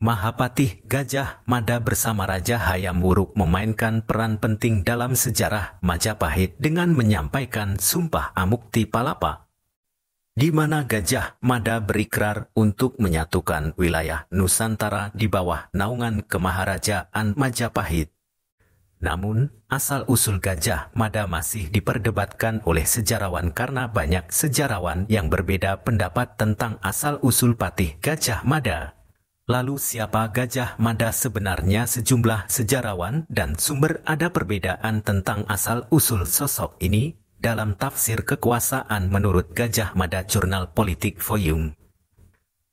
Mahapatih Gajah Mada bersama Raja Hayam Wuruk memainkan peran penting dalam sejarah Majapahit dengan menyampaikan Sumpah Amukti Palapa, di mana Gajah Mada berikrar untuk menyatukan wilayah Nusantara di bawah naungan Kemaharajaan Majapahit. Namun, asal-usul Gajah Mada masih diperdebatkan oleh sejarawan karena banyak sejarawan yang berbeda pendapat tentang asal-usul Patih Gajah Mada. Lalu siapa Gajah Mada sebenarnya? Sejumlah sejarawan dan sumber ada perbedaan tentang asal-usul sosok ini dalam tafsir kekuasaan menurut Gajah Mada Jurnal Politik Volume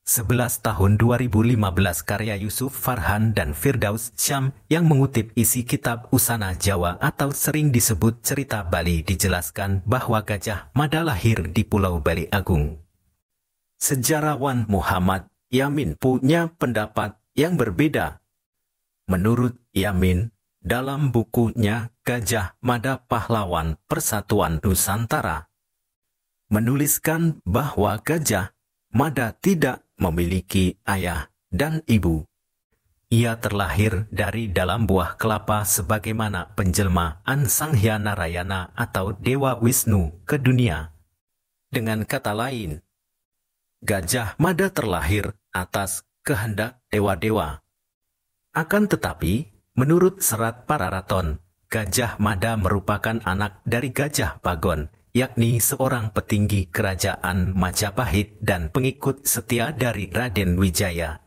11 tahun 2015 karya Yusuf Farhan dan Firdaus Syam yang mengutip isi kitab Usana Jawa atau sering disebut Cerita Bali dijelaskan bahwa Gajah Mada lahir di Pulau Bali Agung. Sejarawan Muhammad Yamin punya pendapat yang berbeda. Menurut Yamin, dalam bukunya Gajah Mada Pahlawan Persatuan Nusantara, menuliskan bahwa Gajah Mada tidak memiliki ayah dan ibu. Ia terlahir dari dalam buah kelapa sebagaimana penjelmaan Sanghyang Narayana atau Dewa Wisnu ke dunia. Dengan kata lain, Gajah Mada terlahir atas kehendak dewa-dewa. Akan tetapi, menurut Serat Pararaton, Gajah Mada merupakan anak dari Gajah Pagon, yakni seorang petinggi kerajaan Majapahit dan pengikut setia dari Raden Wijaya.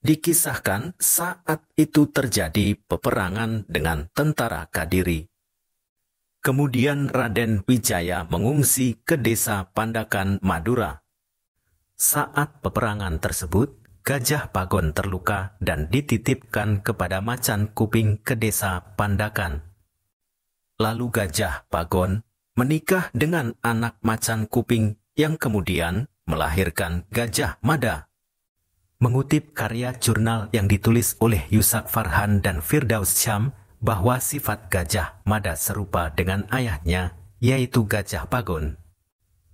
Dikisahkan saat itu terjadi peperangan dengan tentara Kadiri. Kemudian Raden Wijaya mengungsi ke desa Pandakan, Madura. Saat peperangan tersebut, Gajah Pagon terluka dan dititipkan kepada Macan Kuping ke desa Pandakan. Lalu Gajah Pagon menikah dengan anak Macan Kuping yang kemudian melahirkan Gajah Mada. Mengutip karya jurnal yang ditulis oleh Yusuf Farhan dan Firdaus Syam bahwa sifat Gajah Mada serupa dengan ayahnya, yaitu Gajah Pagon.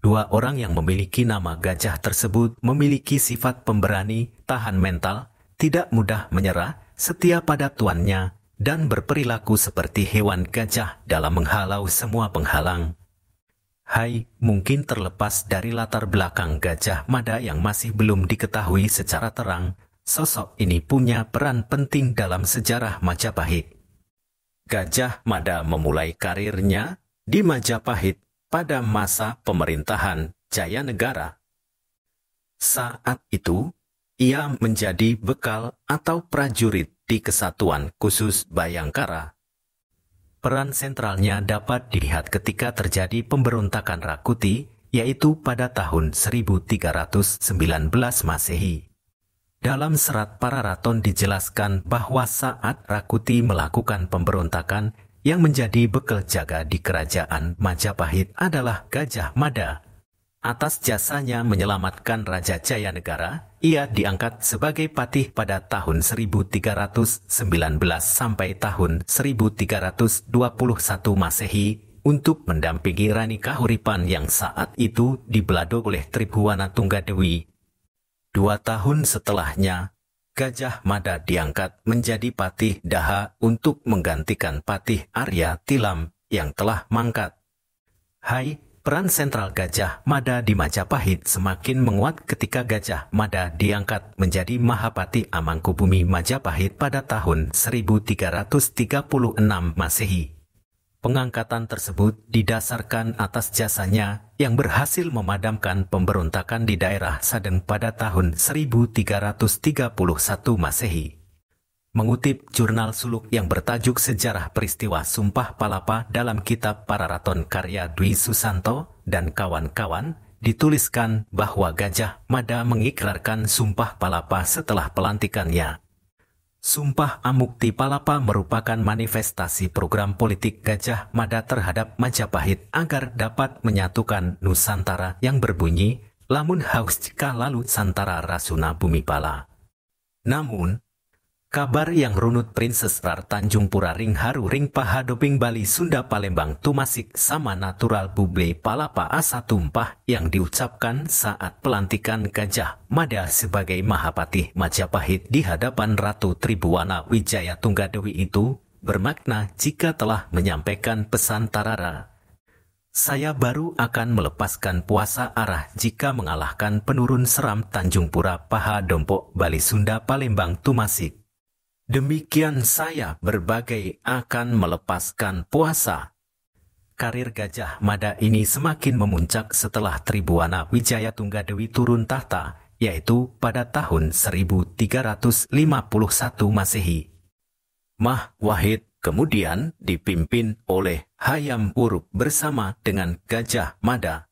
Dua orang yang memiliki nama gajah tersebut memiliki sifat pemberani, tahan mental, tidak mudah menyerah, setia pada tuannya, dan berperilaku seperti hewan gajah dalam menghalau semua penghalang. Mungkin terlepas dari latar belakang Gajah Mada yang masih belum diketahui secara terang, sosok ini punya peran penting dalam sejarah Majapahit. Gajah Mada memulai karirnya di Majapahit pada masa pemerintahan Jayanegara. Saat itu, ia menjadi bekal atau prajurit di Kesatuan Khusus Bayangkara. Peran sentralnya dapat dilihat ketika terjadi pemberontakan Rakuti, yaitu pada tahun 1319 Masehi. Dalam Serat Pararaton dijelaskan bahwa saat Rakuti melakukan pemberontakan, yang menjadi bekal jaga di kerajaan Majapahit adalah Gajah Mada. Atas jasanya menyelamatkan Raja Jayanegara, ia diangkat sebagai patih pada tahun 1319 sampai tahun 1321 Masehi untuk mendampingi Rani Kahuripan yang saat itu dibelado oleh Tribhuwana Tunggadewi. 2 tahun setelahnya, Gajah Mada diangkat menjadi Patih Daha untuk menggantikan Patih Arya Tilam yang telah mangkat. Peran sentral Gajah Mada di Majapahit semakin menguat ketika Gajah Mada diangkat menjadi Mahapatih Amangkubumi Majapahit pada tahun 1336 Masehi. Pengangkatan tersebut didasarkan atas jasanya yang berhasil memadamkan pemberontakan di daerah Sadeng pada tahun 1331 Masehi. Mengutip jurnal suluk yang bertajuk Sejarah Peristiwa Sumpah Palapa dalam kitab Pararaton karya Dwi Susanto dan kawan-kawan, dituliskan bahwa Gajah Mada mengikrarkan Sumpah Palapa setelah pelantikannya. Sumpah Amukti Palapa merupakan manifestasi program politik Gajah Mada terhadap Majapahit agar dapat menyatukan Nusantara yang berbunyi, lamun haus jika lalu Santara Rasuna Bumi Pala. Namun, Kabar yang runut Princess Rar Tanjung Pura ring haru ring paha doping Bali Sunda Palembang tumasik sama natural buble palapa asa tumpah yang diucapkan saat pelantikan Gajah Mada sebagai Mahapatih Majapahit di hadapan Ratu Tribuana Wijaya Tunggadewi itu bermakna jika telah menyampaikan pesan Tarara. Saya baru akan melepaskan puasa arah jika mengalahkan penurun seram Tanjung Pura Paha Dompok Bali Sunda Palembang tumasik. Demikian saya berbagai akan melepaskan puasa. Karir Gajah Mada ini semakin memuncak setelah Tribuana Wijaya Tunggadewi turun tahta, yaitu pada tahun 1351 Masehi. Mah Wahid kemudian dipimpin oleh Hayam Wuruk bersama dengan Gajah Mada.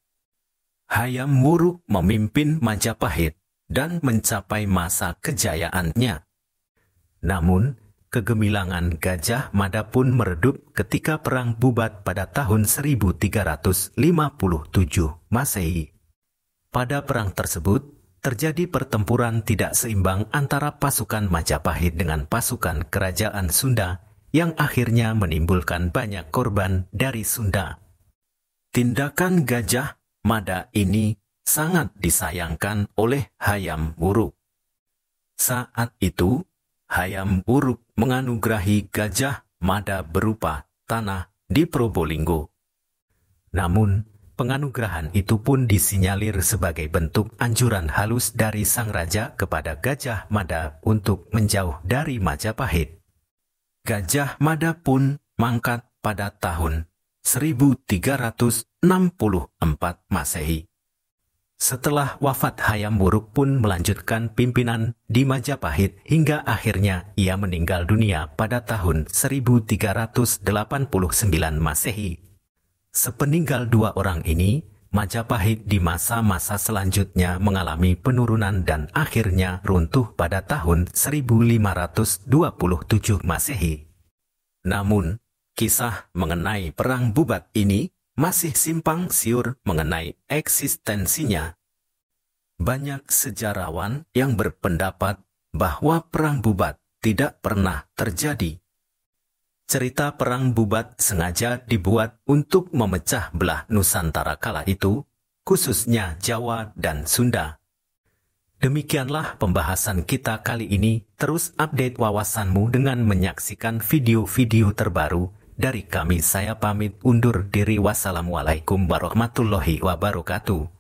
Hayam Wuruk memimpin Majapahit dan mencapai masa kejayaannya. Namun, kegemilangan Gajah Mada pun meredup ketika perang bubat pada tahun 1357 Masehi. Pada perang tersebut, terjadi pertempuran tidak seimbang antara pasukan Majapahit dengan pasukan kerajaan Sunda yang akhirnya menimbulkan banyak korban dari Sunda. Tindakan Gajah Mada ini sangat disayangkan oleh Hayam Wuruk. Saat itu, Hayam Wuruk menganugerahi Gajah Mada berupa tanah di Probolinggo. Namun, penganugerahan itu pun disinyalir sebagai bentuk anjuran halus dari sang raja kepada Gajah Mada untuk menjauh dari Majapahit. Gajah Mada pun mangkat pada tahun 1364 Masehi. Setelah wafat Hayam Wuruk pun melanjutkan pimpinan di Majapahit hingga akhirnya ia meninggal dunia pada tahun 1389 Masehi. Sepeninggal dua orang ini, Majapahit di masa-masa selanjutnya mengalami penurunan dan akhirnya runtuh pada tahun 1527 Masehi. Namun, kisah mengenai perang bubat ini masih simpang siur mengenai eksistensinya. Banyak sejarawan yang berpendapat bahwa perang bubat tidak pernah terjadi. Cerita perang bubat sengaja dibuat untuk memecah belah Nusantara kala itu, khususnya Jawa dan Sunda. Demikianlah pembahasan kita kali ini. Terus update wawasanmu dengan menyaksikan video-video terbaru dari kami. Saya pamit undur diri. Wassalamualaikum warahmatullahi wabarakatuh.